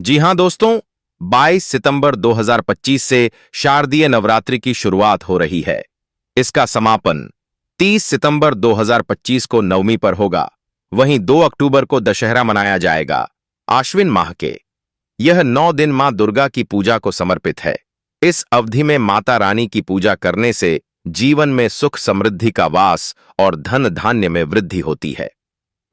जी हां दोस्तों, 22 सितंबर 2025 से शारदीय नवरात्रि की शुरुआत हो रही है। इसका समापन 30 सितंबर 2025 को नवमी पर होगा। वहीं 2 अक्टूबर को दशहरा मनाया जाएगा, आश्विन माह के। यह 9 दिन मां दुर्गा की पूजा को समर्पित है। इस अवधि में माता रानी की पूजा करने से जीवन में सुख समृद्धि का वास और धन धान्य में वृद्धि होती है।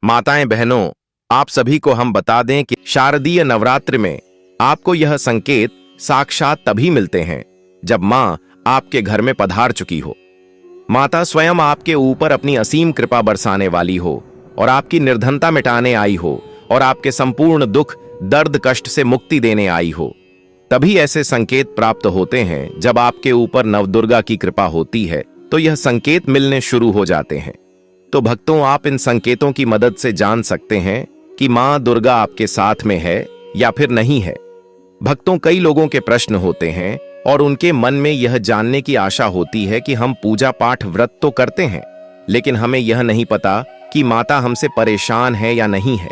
माताएं बहनों, आप सभी को हम बता दें कि शारदीय नवरात्रि में आपको यह संकेत साक्षात तभी मिलते हैं जब मां आपके घर में पधार चुकी हो। माता स्वयं आपके ऊपर अपनी असीम कृपा बरसाने वाली हो और आपकी निर्धनता मिटाने आई हो और आपके संपूर्ण दुख दर्द कष्ट से मुक्ति देने आई हो। तभी ऐसे संकेत प्राप्त होते हैं जब आपके ऊपर नवदुर्गा की कृपा होती है, तो यह संकेत मिलने शुरू हो जाते हैं। तो भक्तों, आप इन संकेतों की मदद से जान सकते हैं कि मां दुर्गा आपके साथ में है या फिर नहीं है। भक्तों, कई लोगों के प्रश्न होते हैं और उनके मन में यह जानने की आशा होती है कि हम पूजा पाठ व्रत तो करते हैं, लेकिन हमें यह नहीं पता कि माता हमसे परेशान है या नहीं है,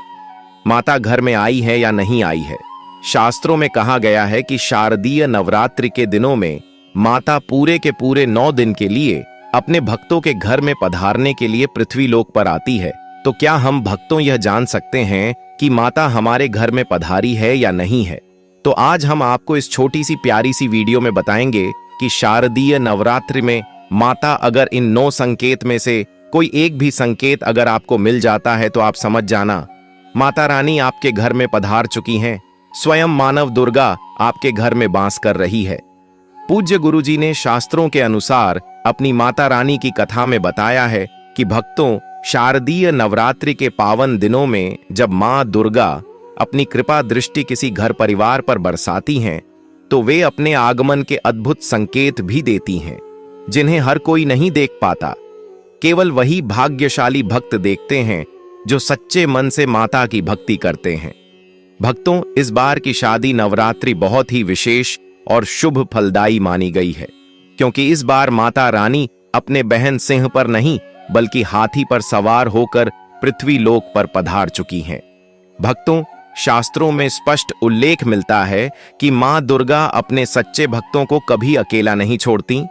माता घर में आई है या नहीं आई है। शास्त्रों में कहा गया है कि शारदीय नवरात्रि के दिनों में माता पूरे के पूरे 9 दिन के लिए अपने भक्तों के घर में पधारने के लिए पृथ्वी लोक पर आती है। तो क्या हम भक्तों यह जान सकते हैं कि माता हमारे घर में पधारी है या नहीं है? तो आज हम आपको इस छोटी सी प्यारी सी वीडियो में बताएंगे कि शारदीय नवरात्रि में माता अगर इन 9 संकेत में से कोई एक भी संकेत अगर आपको मिल जाता है तो आप समझ जाना माता रानी आपके घर में पधार चुकी हैं। स्वयं मानव दुर्गा आपके घर में वास कर रही है। पूज्य गुरुजी ने शास्त्रों के अनुसार अपनी माता रानी की कथा में बताया है कि भक्तों, शारदीय नवरात्रि के पावन दिनों में जब मां दुर्गा अपनी कृपा दृष्टि किसी घर परिवार पर बरसाती हैं, तो वे अपने आगमन के अद्भुत संकेत भी देती हैं, जिन्हें हर कोई नहीं देख पाता। केवल वही भाग्यशाली भक्त देखते हैं जो सच्चे मन से माता की भक्ति करते हैं। भक्तों, इस बार की शादी नवरात्रि बहुत ही विशेष और शुभ फलदायी मानी गई है, क्योंकि इस बार माता रानी अपने बहन सिंह पर नहीं बल्कि हाथी पर सवार होकर पृथ्वी लोक पर पधार चुकी हैं। भक्तों, शास्त्रों में स्पष्ट उल्लेख मिलता है कि मां दुर्गा अपने सच्चे भक्तों को कभी अकेला नहीं छोड़ती।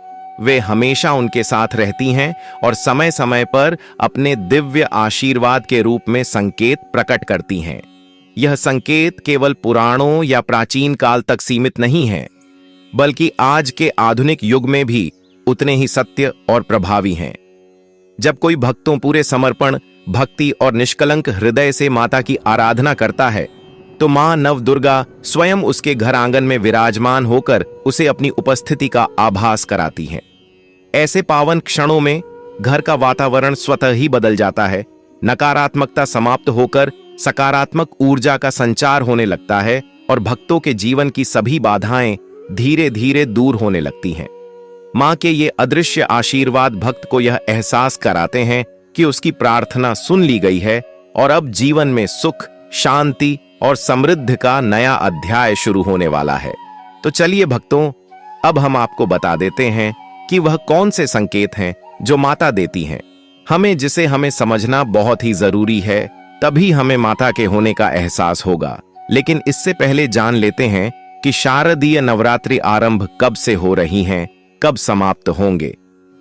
वे हमेशा उनके साथ रहती हैं और समय समय पर अपने दिव्य आशीर्वाद के रूप में संकेत प्रकट करती हैं। यह संकेत केवल पुराणों या प्राचीन काल तक सीमित नहीं है, बल्कि आज के आधुनिक युग में भी उतने ही सत्य और प्रभावी हैं। जब कोई भक्तों पूरे समर्पण, भक्ति और निष्कलंक हृदय से माता की आराधना करता है, तो मां नवदुर्गा स्वयं उसके घर आंगन में विराजमान होकर उसे अपनी उपस्थिति का आभास कराती हैं। ऐसे पावन क्षणों में घर का वातावरण स्वतः ही बदल जाता है। नकारात्मकता समाप्त होकर सकारात्मक ऊर्जा का संचार होने लगता है और भक्तों के जीवन की सभी बाधाएं धीरे धीरे दूर होने लगती हैं। मां के ये अदृश्य आशीर्वाद भक्त को यह एहसास कराते हैं कि उसकी प्रार्थना सुन ली गई है और अब जीवन में सुख, शांति और समृद्धि का नया अध्याय शुरू होने वाला है। तो चलिए भक्तों, अब हम आपको बता देते हैं कि वह कौन से संकेत हैं जो माता देती हैं, जिसे हमें समझना बहुत ही जरूरी है, तभी हमें माता के होने का एहसास होगा। लेकिन इससे पहले जान लेते हैं कि शारदीय नवरात्रि आरंभ कब से हो रही हैं, कब समाप्त होंगे,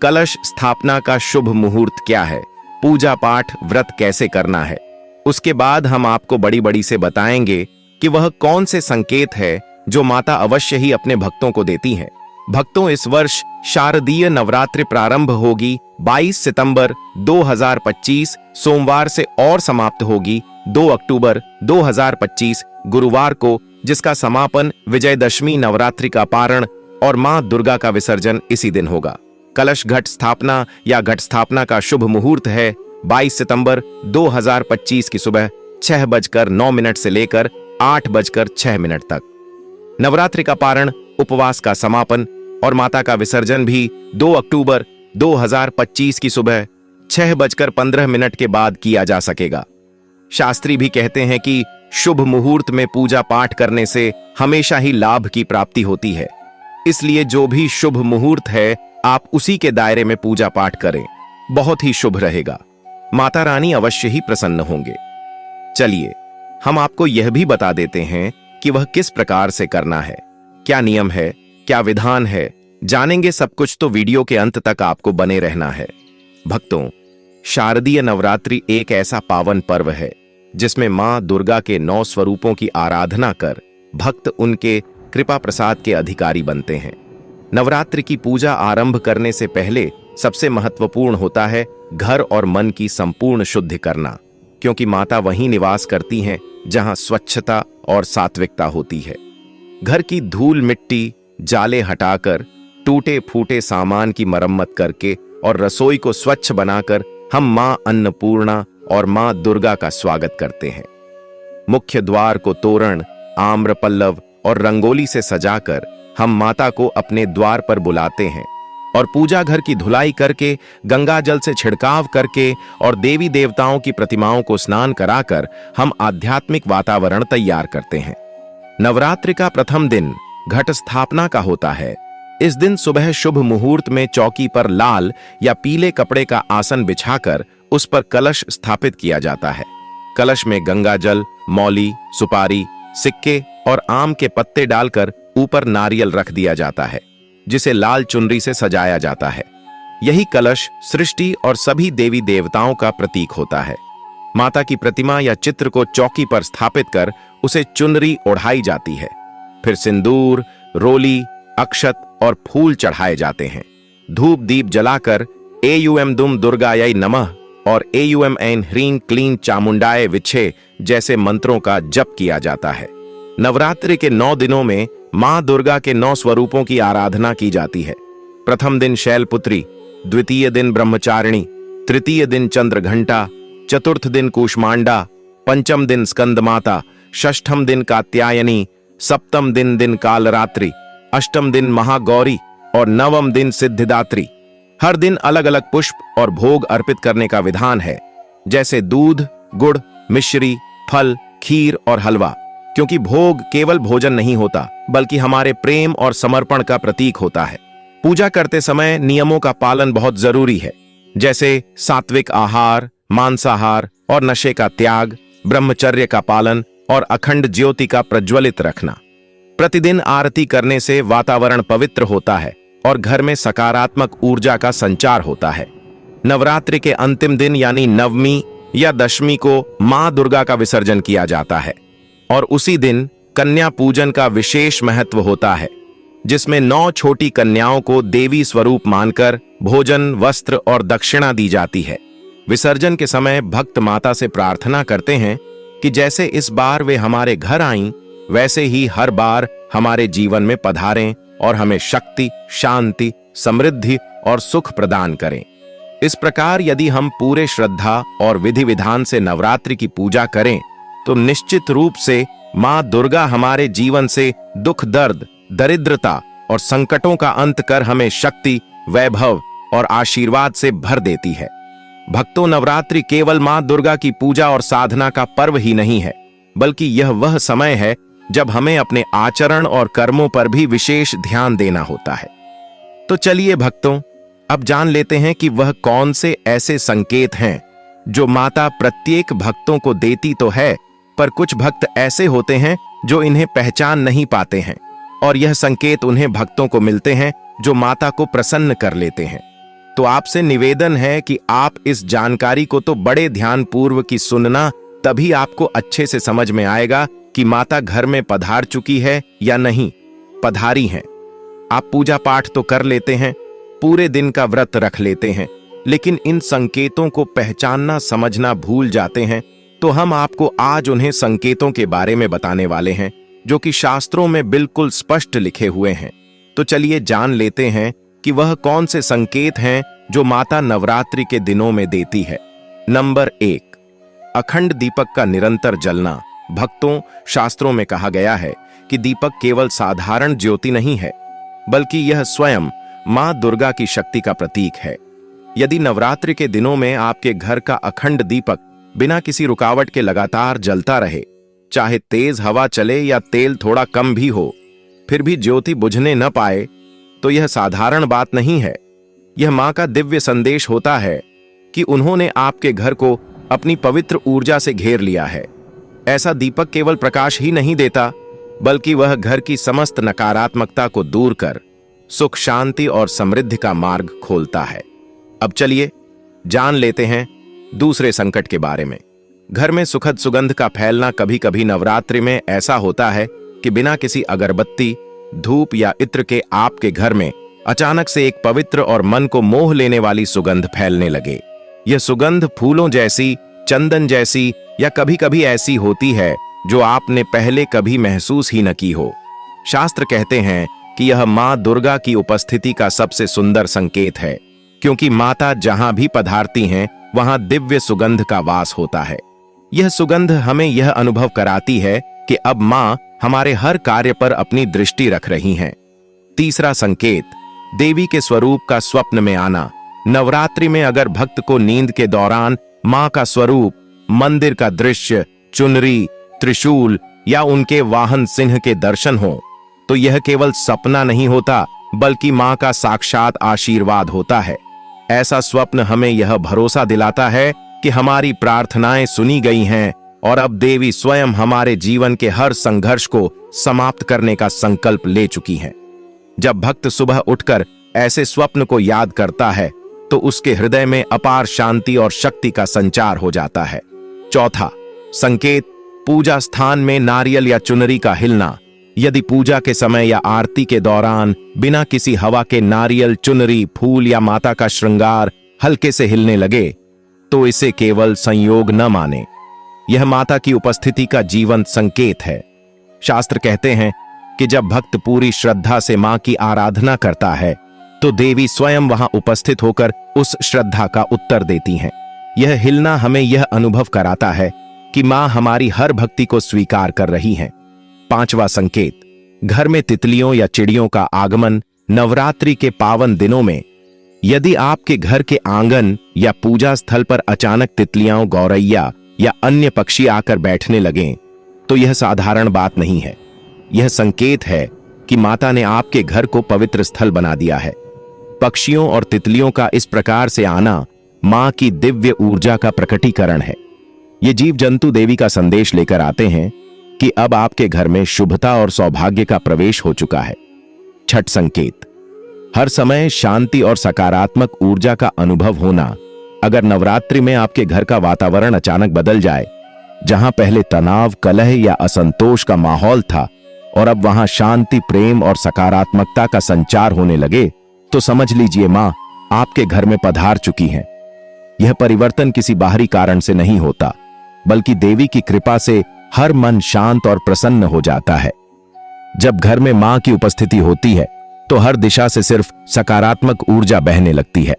कलश स्थापना का शुभ मुहूर्त क्या है, पूजा पाठ व्रत कैसे करना है। उसके बाद हम आपको बड़ी बड़ी से बताएंगे कि वह कौन से संकेत है जो माता अवश्य ही अपने भक्तों को देती हैं। भक्तों, इस वर्ष शारदीय नवरात्रि प्रारंभ होगी 22 सितंबर 2025 सोमवार से और समाप्त होगी 2 अक्टूबर 2025 गुरुवार को, जिसका समापन विजयदशमी नवरात्रि का पारण और मां दुर्गा का विसर्जन इसी दिन होगा। कलश घट स्थापना या घट स्थापना का शुभ मुहूर्त है 22 सितंबर 2025 की सुबह 6:09 से लेकर 8:06 तक। नवरात्रि का पारण, उपवास का समापन और माता का विसर्जन भी 2 अक्टूबर 2025 की सुबह 6:15 के बाद किया जा सकेगा। शास्त्री भी कहते हैं कि शुभ मुहूर्त में पूजा पाठ करने से हमेशा ही लाभ की प्राप्ति होती है, इसलिए जो भी शुभ मुहूर्त है आप उसी के दायरे में पूजा पाठ करें, बहुत ही शुभ रहेगा। माता रानी अवश्य ही प्रसन्न होंगे। चलिए हम आपको यह भी बता देते हैं कि वह किस प्रकार से करना है, क्या नियम है, क्या विधान है। जानेंगे सब कुछ, तो वीडियो के अंत तक आपको बने रहना है। भक्तों, शारदीय नवरात्रि एक ऐसा पावन पर्व है जिसमें मां दुर्गा के 9 स्वरूपों की आराधना कर भक्त उनके कृपा प्रसाद के अधिकारी बनते हैं। नवरात्रि की पूजा आरंभ करने से पहले सबसे महत्वपूर्ण होता है घर और मन की संपूर्ण शुद्धि करना, क्योंकि माता वहीं निवास करती हैं जहां स्वच्छता और सात्विकता होती है। घर की धूल मिट्टी जाले हटाकर, टूटे फूटे सामान की मरम्मत करके और रसोई को स्वच्छ बनाकर हम मां अन्नपूर्णा और मां दुर्गा का स्वागत करते हैं। मुख्य द्वार को तोरण, आम्र पल्लव और रंगोली से सजाकर हम माता को अपने द्वार पर बुलाते हैं और पूजा घर की धुलाई करके, गंगा जल से छिड़काव करके और देवी देवताओं की प्रतिमाओं को स्नान कराकर हम आध्यात्मिक वातावरण तैयार करते हैं। नवरात्रि का प्रथम दिन घट स्थापना का होता है। इस दिन सुबह शुभ मुहूर्त में चौकी पर लाल या पीले कपड़े का आसन बिछाकर उस पर कलश स्थापित किया जाता है। कलश में गंगा जल, मौली, सुपारी, सिक्के और आम के पत्ते डालकर ऊपर नारियल रख दिया जाता है, जिसे लाल चुनरी से सजाया जाता है। यही कलश सृष्टि और सभी देवी देवताओं का प्रतीक होता है। माता की प्रतिमा या चित्र को चौकी पर स्थापित कर उसे चुनरी ओढ़ाई जाती है। फिर सिंदूर, रोली, अक्षत और फूल चढ़ाए जाते हैं। धूप दीप जलाकर एयुएम दुम दुर्गायै नमः और एयुएम ऐन ह्रीं क्लीं चामुंडाय विच्छे जैसे मंत्रों का जप किया जाता है। नवरात्रि के 9 दिनों में मां दुर्गा के 9 स्वरूपों की आराधना की जाती है। प्रथम दिन शैलपुत्री, द्वितीय दिन ब्रह्मचारिणी, तृतीय दिन चंद्रघंटा, चतुर्थ दिन कूष्मांडा, पंचम दिन स्कंदमाता, षष्ठम दिन कात्यायनी, सप्तम दिन कालरात्रि, अष्टम दिन महागौरी और नवम दिन सिद्धिदात्री। हर दिन अलग अलग पुष्प और भोग अर्पित करने का विधान है, जैसे दूध, गुड़, मिश्री, फल, खीर और हलवा, क्योंकि भोग केवल भोजन नहीं होता बल्कि हमारे प्रेम और समर्पण का प्रतीक होता है। पूजा करते समय नियमों का पालन बहुत जरूरी है, जैसे सात्विक आहार, मांसाहार और नशे का त्याग, ब्रह्मचर्य का पालन और अखंड ज्योति का प्रज्वलित रखना। प्रतिदिन आरती करने से वातावरण पवित्र होता है और घर में सकारात्मक ऊर्जा का संचार होता है। नवरात्रि के अंतिम दिन यानी नवमी या दशमी को मां दुर्गा का विसर्जन किया जाता है और उसी दिन कन्या पूजन का विशेष महत्व होता है, जिसमें 9 छोटी कन्याओं को देवी स्वरूप मानकर भोजन, वस्त्र और दक्षिणा दी जाती है। विसर्जन के समय भक्त माता से प्रार्थना करते हैं कि जैसे इस बार वे हमारे घर आईं, वैसे ही हर बार हमारे जीवन में पधारें और हमें शक्ति, शांति, समृद्धि और सुख प्रदान करें। इस प्रकार यदि हम पूरे श्रद्धा और विधि विधान से नवरात्रि की पूजा करें तो निश्चित रूप से मां दुर्गा हमारे जीवन से दुख, दर्द, दरिद्रता और संकटों का अंत कर हमें शक्ति, वैभव और आशीर्वाद से भर देती है। भक्तों, नवरात्रि केवल मां दुर्गा की पूजा और साधना का पर्व ही नहीं है, बल्कि यह वह समय है जब हमें अपने आचरण और कर्मों पर भी विशेष ध्यान देना होता है। तो चलिए भक्तों, अब जान लेते हैं कि वह कौन से ऐसे संकेत हैं जो माता प्रत्येक भक्तों को देती तो है, पर कुछ भक्त ऐसे होते हैं जो इन्हें पहचान नहीं पाते हैं और यह संकेत उन्हें भक्तों को मिलते हैं जो माता को प्रसन्न कर लेते हैं। तो आपसे निवेदन है कि आप इस जानकारी को तो बड़े ध्यानपूर्वक की सुनना, तभी आपको अच्छे से समझ में आएगा कि माता घर में पधार चुकी है या नहीं पधारी है। आप पूजा पाठ तो कर लेते हैं, पूरे दिन का व्रत रख लेते हैं, लेकिन इन संकेतों को पहचानना समझना भूल जाते हैं। तो हम आपको आज उन्हें संकेतों के बारे में बताने वाले हैं जो कि शास्त्रों में बिल्कुल स्पष्ट लिखे हुए हैं। तो चलिए जान लेते हैं कि वह कौन से संकेत हैं जो माता नवरात्रि के दिनों में देती है। नंबर 1, अखंड दीपक का निरंतर जलना। भक्तों, शास्त्रों में कहा गया है कि दीपक केवल साधारण ज्योति नहीं है, बल्कि यह स्वयं मां दुर्गा की शक्ति का प्रतीक है। यदि नवरात्रि के दिनों में आपके घर का अखंड दीपक बिना किसी रुकावट के लगातार जलता रहे, चाहे तेज हवा चले या तेल थोड़ा कम भी हो, फिर भी ज्योति बुझने न पाए, तो यह साधारण बात नहीं है। यह मां का दिव्य संदेश होता है कि उन्होंने आपके घर को अपनी पवित्र ऊर्जा से घेर लिया है। ऐसा दीपक केवल प्रकाश ही नहीं देता, बल्कि वह घर की समस्त नकारात्मकता को दूर कर सुख, शांति और समृद्धि का मार्ग खोलता है। अब चलिए जान लेते हैं दूसरे संकट के बारे में। घर में सुखद सुगंध का फैलना। कभी कभी नवरात्रि में ऐसा होता है कि बिना किसी अगरबत्ती, धूप या इत्र के आपके घर में अचानक से एक पवित्र और मन को मोह लेने वाली सुगंध फैलने लगे। यह सुगंध फूलों जैसी, चंदन जैसी या कभी कभी ऐसी होती है जो आपने पहले कभी महसूस ही न की हो। शास्त्र कहते हैं कि यह मां दुर्गा की उपस्थिति का सबसे सुंदर संकेत है, क्योंकि माता जहां भी पधारती हैं वहां दिव्य सुगंध का वास होता है। यह सुगंध हमें यह अनुभव कराती है कि अब मां हमारे हर कार्य पर अपनी दृष्टि रख रही हैं। तीसरा संकेत, देवी के स्वरूप का स्वप्न में आना। नवरात्रि में अगर भक्त को नींद के दौरान मां का स्वरूप, मंदिर का दृश्य, चुनरी, त्रिशूल या उनके वाहन सिंह के दर्शन हो, तो यह केवल सपना नहीं होता बल्कि मां का साक्षात आशीर्वाद होता है। ऐसा स्वप्न हमें यह भरोसा दिलाता है कि हमारी प्रार्थनाएं सुनी गई हैं और अब देवी स्वयं हमारे जीवन के हर संघर्ष को समाप्त करने का संकल्प ले चुकी हैं। जब भक्त सुबह उठकर ऐसे स्वप्न को याद करता है तो उसके हृदय में अपार शांति और शक्ति का संचार हो जाता है। चौथा संकेत, पूजा स्थान में नारियल या चुनरी का हिलना। यदि पूजा के समय या आरती के दौरान बिना किसी हवा के नारियल, चुनरी, फूल या माता का श्रृंगार हल्के से हिलने लगे तो इसे केवल संयोग न माने, यह माता की उपस्थिति का जीवंत संकेत है। शास्त्र कहते हैं कि जब भक्त पूरी श्रद्धा से मां की आराधना करता है तो देवी स्वयं वहां उपस्थित होकर उस श्रद्धा का उत्तर देती हैं। यह हिलना हमें यह अनुभव कराता है कि मां हमारी हर भक्ति को स्वीकार कर रही हैं। पांचवा संकेत, घर में तितलियों या चिड़ियों का आगमन। नवरात्रि के पावन दिनों में यदि आपके घर के आंगन या पूजा स्थल पर अचानक तितलियां, गौरैया या अन्य पक्षी आकर बैठने लगें तो यह साधारण बात नहीं है। यह संकेत है कि माता ने आपके घर को पवित्र स्थल बना दिया है। पक्षियों और तितलियों का इस प्रकार से आना मां की दिव्य ऊर्जा का प्रकटीकरण है। ये जीव जंतु देवी का संदेश लेकर आते हैं कि अब आपके घर में शुभता और सौभाग्य का प्रवेश हो चुका है। छठ संकेत, हर समय शांति और सकारात्मक ऊर्जा का अनुभव होना। अगर नवरात्रि में आपके घर का वातावरण अचानक बदल जाए, जहां पहले तनाव, कलह या असंतोष का माहौल था और अब वहां शांति, प्रेम और सकारात्मकता का संचार होने लगे, तो समझ लीजिए मां आपके घर में पधार चुकी हैं। यह परिवर्तन किसी बाहरी कारण से नहीं होता, बल्कि देवी की कृपा से हर मन शांत और प्रसन्न हो जाता है। जब घर में मां की उपस्थिति होती है तो हर दिशा से सिर्फ सकारात्मक ऊर्जा बहने लगती है।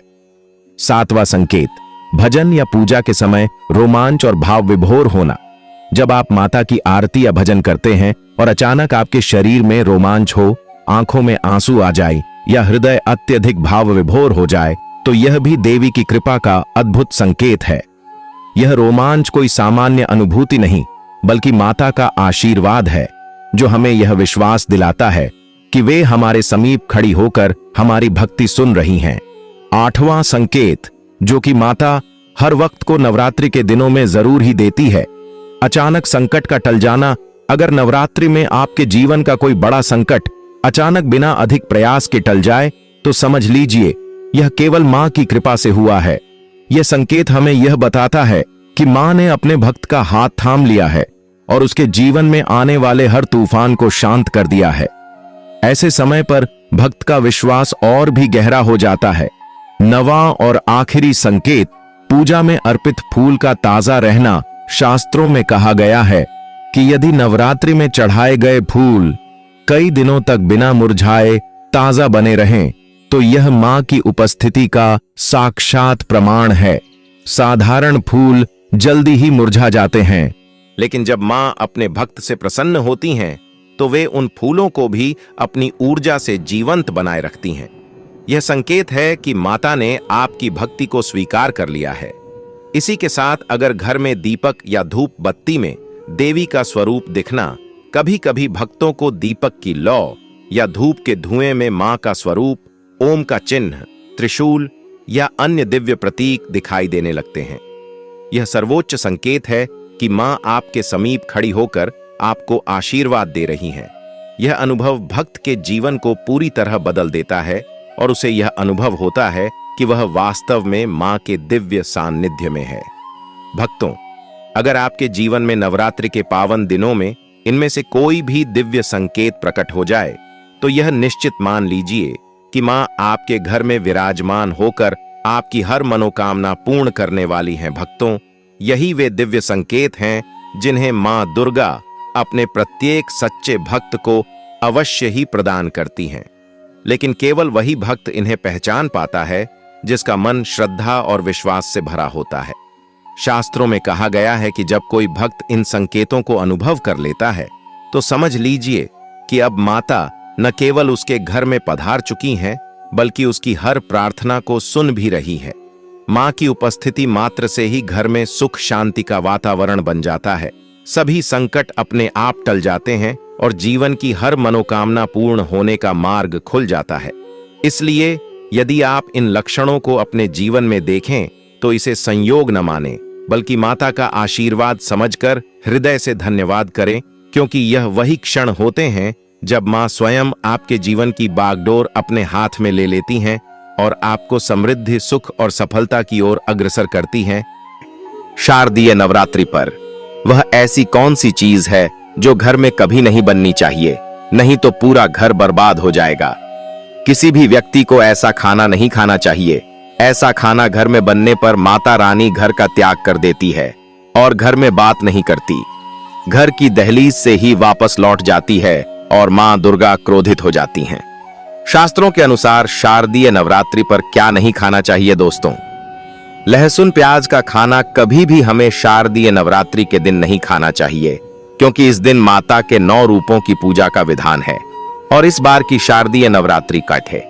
सातवां संकेत, भजन या पूजा के समय रोमांच और भाव विभोर होना। जब आप माता की आरती या भजन करते हैं और अचानक आपके शरीर में रोमांच हो, आंखों में आंसू आ जाए या हृदय अत्यधिक भाव विभोर हो जाए, तो यह भी देवी की कृपा का अद्भुत संकेत है। यह रोमांच कोई सामान्य अनुभूति नहीं, बल्कि माता का आशीर्वाद है, जो हमें यह विश्वास दिलाता है कि वे हमारे समीप खड़ी होकर हमारी भक्ति सुन रही हैं। आठवां संकेत, जो कि माता हर वक्त को नवरात्रि के दिनों में जरूर ही देती है, अचानक संकट का टल जाना। अगर नवरात्रि में आपके जीवन का कोई बड़ा संकट अचानक बिना अधिक प्रयास के टल जाए, तो समझ लीजिए यह केवल मां की कृपा से हुआ है। यह संकेत हमें यह बताता है कि मां ने अपने भक्त का हाथ थाम लिया है और उसके जीवन में आने वाले हर तूफान को शांत कर दिया है। ऐसे समय पर भक्त का विश्वास और भी गहरा हो जाता है। नवां और आखिरी संकेत, पूजा में अर्पित फूल का ताजा रहना। शास्त्रों में कहा गया है कि यदि नवरात्रि में चढ़ाए गए फूल कई दिनों तक बिना मुरझाए ताजा बने रहें, तो यह मां की उपस्थिति का साक्षात प्रमाण है। साधारण फूल जल्दी ही मुरझा जाते हैं, लेकिन जब मां अपने भक्त से प्रसन्न होती हैं, तो वे उन फूलों को भी अपनी ऊर्जा से जीवंत बनाए रखती हैं। यह संकेत है कि माता ने आपकी भक्ति को स्वीकार कर लिया है। इसी के साथ अगर घर में दीपक या धूप बत्ती में देवी का स्वरूप दिखना, कभी कभी भक्तों को दीपक की लौ या धूप के धुएं में मां का स्वरूप, ओम का चिन्ह, त्रिशूल या अन्य दिव्य प्रतीक दिखाई देने लगते हैं। यह सर्वोच्च संकेत है कि मां आपके समीप खड़ी होकर आपको आशीर्वाद दे रही हैं। यह अनुभव भक्त के जीवन को पूरी तरह बदल देता है और उसे यह अनुभव होता है कि वह वास्तव में मां के दिव्य सान्निध्य में है। भक्तों, अगर आपके जीवन में नवरात्रि के पावन दिनों में इनमें से कोई भी दिव्य संकेत प्रकट हो जाए, तो यह निश्चित मान लीजिए कि मां आपके घर में विराजमान होकर आपकी हर मनोकामना पूर्ण करने वाली हैं। भक्तों, यही वे दिव्य संकेत हैं जिन्हें मां दुर्गा अपने प्रत्येक सच्चे भक्त को अवश्य ही प्रदान करती हैं। लेकिन केवल वही भक्त इन्हें पहचान पाता है जिसका मन श्रद्धा और विश्वास से भरा होता है। शास्त्रों में कहा गया है कि जब कोई भक्त इन संकेतों को अनुभव कर लेता है तो समझ लीजिए कि अब माता न केवल उसके घर में पधार चुकी हैं, बल्कि उसकी हर प्रार्थना को सुन भी रही है। मां की उपस्थिति मात्र से ही घर में सुख शांति का वातावरण बन जाता है। सभी संकट अपने आप टल जाते हैं और जीवन की हर मनोकामना पूर्ण होने का मार्ग खुल जाता है। इसलिए यदि आप इन लक्षणों को अपने जीवन में देखें तो इसे संयोग न मानें, बल्कि माता का आशीर्वाद समझकर हृदय से धन्यवाद करें, क्योंकि यह वही क्षण होते हैं जब मां स्वयं आपके जीवन की बागडोर अपने हाथ में ले लेती हैं और आपको समृद्धि, सुख और सफलता की ओर अग्रसर करती हैं। शारदीय नवरात्रि पर वह ऐसी कौन सी चीज है जो घर में कभी नहीं बननी चाहिए, नहीं तो पूरा घर बर्बाद हो जाएगा। किसी भी व्यक्ति को ऐसा खाना नहीं खाना चाहिए। ऐसा खाना घर में बनने पर माता रानी घर का त्याग कर देती है और घर में बात नहीं करती। घर की दहलीज से ही वापस लौट जाती है और मां दुर्गा क्रोधित हो जाती हैं। शास्त्रों के अनुसार शारदीय नवरात्रि पर क्या नहीं खाना चाहिए दोस्तों? लहसुन प्याज का खाना कभी भी हमें शारदीय नवरात्रि के दिन नहीं खाना चाहिए, क्योंकि इस दिन माता के 9 रूपों की पूजा का विधान है और इस बार की शारदीय नवरात्रि कठे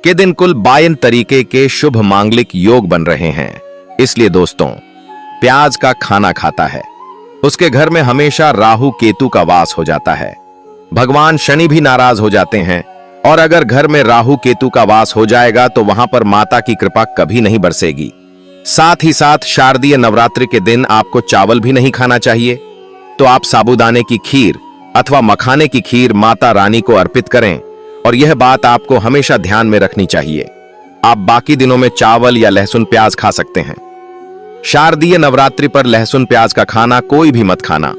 के दिन कुल 52 तरीके के शुभ मांगलिक योग बन रहे हैं। इसलिए दोस्तों, प्याज का खाना खाता है उसके घर में हमेशा राहु केतु का वास हो जाता है। भगवान शनि भी नाराज हो जाते हैं और अगर घर में राहु केतु का वास हो जाएगा तो वहां पर माता की कृपा कभी नहीं बरसेगी। साथ ही साथ शारदीय नवरात्रि के दिन आपको चावल भी नहीं खाना चाहिए। तो आप साबूदाने की खीर अथवा मखाने की खीर माता रानी को अर्पित करें और यह बात आपको हमेशा ध्यान में रखनी चाहिए। आप बाकी दिनों में चावल या लहसुन प्याज खा सकते हैं। शारदीय नवरात्रि पर लहसुन प्याज का खाना कोई भी मत खाना।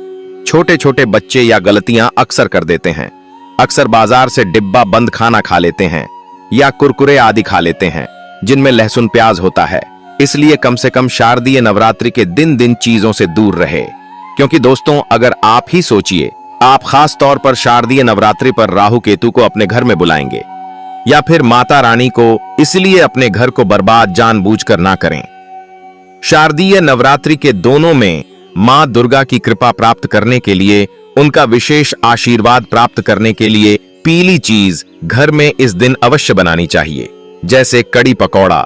छोटे छोटे बच्चे या गलतियां अक्सर कर देते हैं। अक्सर बाजार से डिब्बा बंद खाना खा लेते हैं या कुरकुरे आदि खा लेते हैं जिनमें लहसुन प्याज होता है। इसलिए कम से कम शारदीय नवरात्रि के दिन चीजों से दूर रहे। क्योंकि दोस्तों, अगर आप ही सोचिए, आप खास तौर पर शारदीय नवरात्रि पर राहु केतु को अपने घर में बुलाएंगे या फिर माता रानी को, इसलिए अपने घर को बर्बाद जानबूझकर ना करें। शारदीय नवरात्रि के दोनों में मां दुर्गा की कृपा प्राप्त करने के लिए, उनका विशेष आशीर्वाद प्राप्त करने के लिए पीली चीज घर में इस दिन अवश्य बनानी चाहिए। जैसे कड़ी पकौड़ा,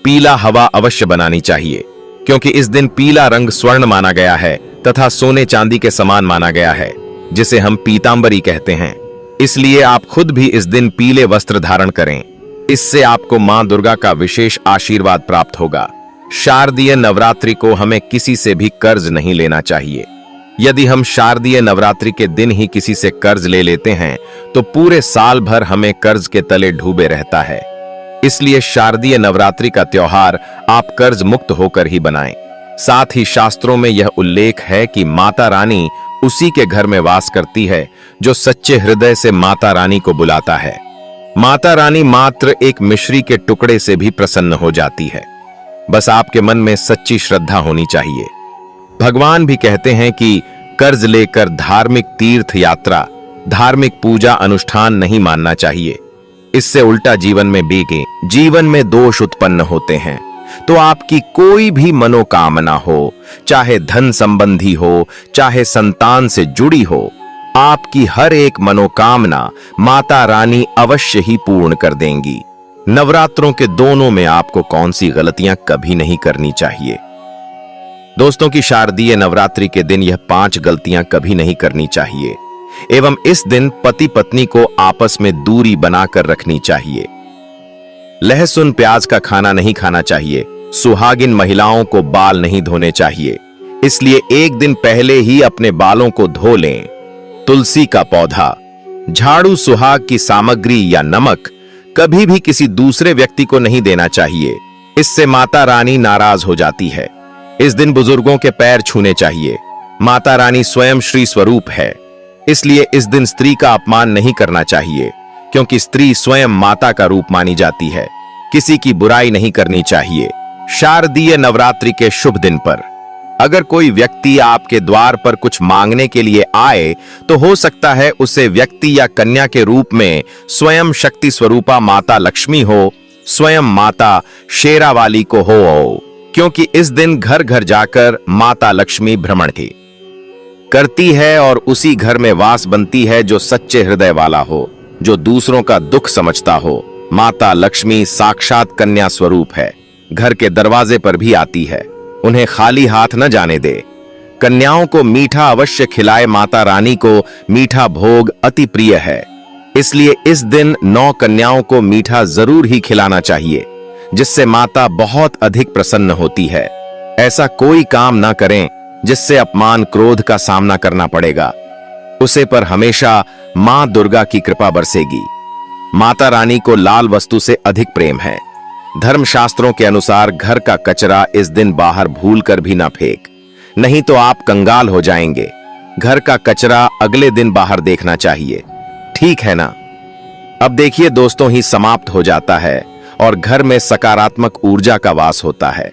पीला हवा अवश्य बनानी चाहिए, क्योंकि इस दिन पीला रंग स्वर्ण माना गया है तथा सोने चांदी के समान माना गया है, जिसे हम पीतांबरी कहते हैं। इसलिए आप खुद भी इस दिन पीले वस्त्र धारण करें। इससे आपको मां दुर्गा का विशेष आशीर्वाद प्राप्त होगा। शारदीय नवरात्रि को हमें किसी से भी कर्ज नहीं लेना चाहिए। यदि हम शारदीय नवरात्रि के दिन ही किसी से कर्ज ले लेते हैं तो पूरे साल भर हमें कर्ज के तले डूबे रहता है। इसलिए शारदीय नवरात्रि का त्योहार आप कर्ज मुक्त होकर ही बनाएं। साथ ही शास्त्रों में यह उल्लेख है कि माता रानी उसी के घर में वास करती है जो सच्चे हृदय से माता रानी को बुलाता है। माता रानी मात्र एक मिश्री के टुकड़े से भी प्रसन्न हो जाती है। बस आपके मन में सच्ची श्रद्धा होनी चाहिए। भगवान भी कहते हैं कि कर्ज लेकर धार्मिक तीर्थ यात्रा, धार्मिक पूजा अनुष्ठान नहीं मानना चाहिए। इससे उल्टा जीवन में बेगे, जीवन में दोष उत्पन्न होते हैं। तो आपकी कोई भी मनोकामना हो, चाहे धन संबंधी हो, चाहे संतान से जुड़ी हो, आपकी हर एक मनोकामना माता रानी अवश्य ही पूर्ण कर देंगी। नवरात्रों के दोनों में आपको कौन सी गलतियां कभी नहीं करनी चाहिए? दोस्तों, की शारदीय नवरात्रि के दिन यह 5 गलतियां कभी नहीं करनी चाहिए एवं इस दिन पति पत्नी को आपस में दूरी बनाकर रखनी चाहिए। लहसुन प्याज का खाना नहीं खाना चाहिए। सुहागिन महिलाओं को बाल नहीं धोने चाहिए, इसलिए एक दिन पहले ही अपने बालों को धो लें। तुलसी का पौधा, झाड़ू, सुहाग की सामग्री या नमक कभी भी किसी दूसरे व्यक्ति को नहीं देना चाहिए। इससे माता रानी नाराज हो जाती है। इस दिन बुजुर्गों के पैर छूने चाहिए। माता रानी स्वयं श्री स्वरूप है, इसलिए इस दिन स्त्री का अपमान नहीं करना चाहिए, क्योंकि स्त्री स्वयं माता का रूप मानी जाती है। किसी की बुराई नहीं करनी चाहिए। शारदीय नवरात्रि के शुभ दिन पर अगर कोई व्यक्ति आपके द्वार पर कुछ मांगने के लिए आए, तो हो सकता है उसे व्यक्ति या कन्या के रूप में स्वयं शक्ति स्वरूपा माता लक्ष्मी हो, स्वयं माता शेरावाली को हो, क्योंकि इस दिन घर घर जाकर माता लक्ष्मी भ्रमण करती है और उसी घर में वास बनती है जो सच्चे हृदय वाला हो, जो दूसरों का दुख समझता हो। माता लक्ष्मी साक्षात कन्या स्वरूप है, घर के दरवाजे पर भी आती है। उन्हें खाली हाथ न जाने दे। कन्याओं को मीठा अवश्य खिलाए। माता रानी को मीठा भोग अति प्रिय है, इसलिए इस दिन 9 कन्याओं को मीठा जरूर ही खिलाना चाहिए, जिससे माता बहुत अधिक प्रसन्न होती है। ऐसा कोई काम ना करें जिससे अपमान क्रोध का सामना करना पड़ेगा। उसे पर हमेशा मां दुर्गा की कृपा बरसेगी। माता रानी को लाल वस्तु से अधिक प्रेम है। धर्मशास्त्रों के अनुसार घर का कचरा इस दिन बाहर भूलकर भी ना फेंक, नहीं तो आप कंगाल हो जाएंगे। घर का कचरा अगले दिन बाहर देखना चाहिए, ठीक है ना। अब देखिए दोस्तों, ही समाप्त हो जाता है और घर में सकारात्मक ऊर्जा का वास होता है।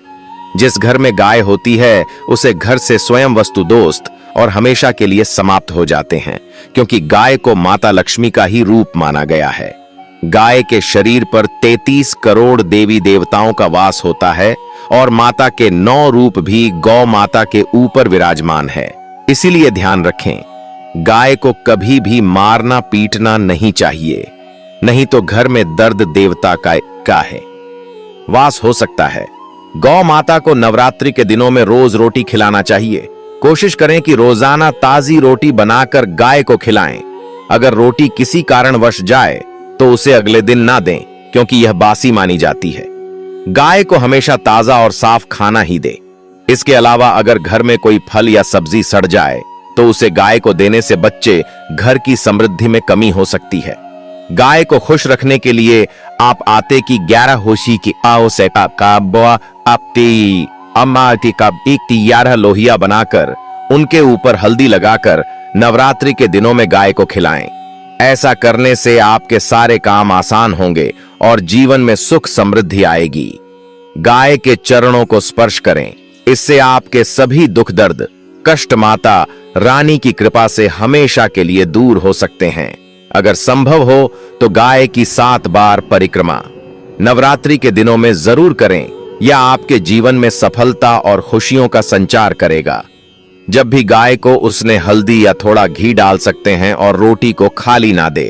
जिस घर में गाय होती है उसे घर से स्वयं वस्तु दोस्त और हमेशा के लिए समाप्त हो जाते हैं, क्योंकि गाय को माता लक्ष्मी का ही रूप माना गया है। गाय के शरीर पर 33 करोड़ देवी देवताओं का वास होता है और माता के 9 रूप भी गौ माता के ऊपर विराजमान है। इसीलिए ध्यान रखें, गाय को कभी भी मारना पीटना नहीं चाहिए, नहीं तो घर में दर्द देवता का है वास हो सकता है। गौ माता को नवरात्रि के दिनों में रोज रोटी खिलाना चाहिए। कोशिश करें कि रोजाना ताजी रोटी बनाकर गाय को खिलाएं। अगर रोटी किसी कारणवश जाए तो उसे अगले दिन ना दें, क्योंकि यह बासी मानी जाती है। गाय को हमेशा ताजा और साफ खाना ही दे। इसके अलावा अगर घर में कोई फल या सब्जी सड़ जाए तो उसे गाय को देने से बच्चे घर की समृद्धि में कमी हो सकती है। गाय को खुश रखने के लिए आप आटे की 11 होशी की आओ से का एक 11 लोहिया बनाकर उनके ऊपर हल्दी लगाकर नवरात्रि के दिनों में गाय को खिलाएं। ऐसा करने से आपके सारे काम आसान होंगे और जीवन में सुख समृद्धि आएगी। गाय के चरणों को स्पर्श करें, इससे आपके सभी दुख दर्द कष्ट माता रानी की कृपा से हमेशा के लिए दूर हो सकते हैं। अगर संभव हो तो गाय की 7 बार परिक्रमा नवरात्रि के दिनों में जरूर करें। यह आपके जीवन में सफलता और खुशियों का संचार करेगा। जब भी गाय को उसने हल्दी या थोड़ा घी डाल सकते हैं और रोटी को खाली ना दे।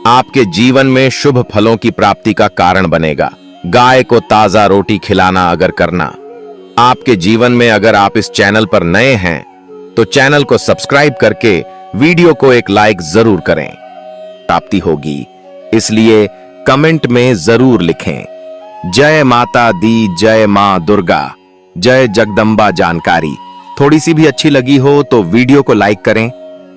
आपके जीवन में शुभ फलों की प्राप्ति का कारण बनेगा। गाय को ताजा रोटी खिलाना अगर करना आपके जीवन में, अगर आप इस चैनल पर नए हैं तो चैनल को सब्सक्राइब करके वीडियो को एक लाइक जरूर करें। प्राप्ति होगी, इसलिए कमेंट में जरूर लिखें, जय माता दी, जय मां दुर्गा, जय जगदम्बा। जानकारी थोड़ी सी भी अच्छी लगी हो तो वीडियो को लाइक करें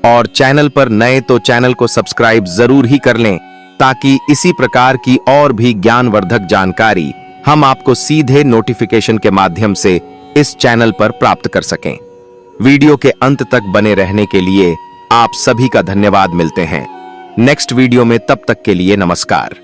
और चैनल पर नए तो चैनल को सब्सक्राइब जरूर ही कर लें, ताकि इसी प्रकार की और भी ज्ञानवर्धक जानकारी हम आपको सीधे नोटिफिकेशन के माध्यम से इस चैनल पर प्राप्त कर सकें। वीडियो के अंत तक बने रहने के लिए आप सभी का धन्यवाद। मिलते हैं नेक्स्ट वीडियो में, तब तक के लिए नमस्कार।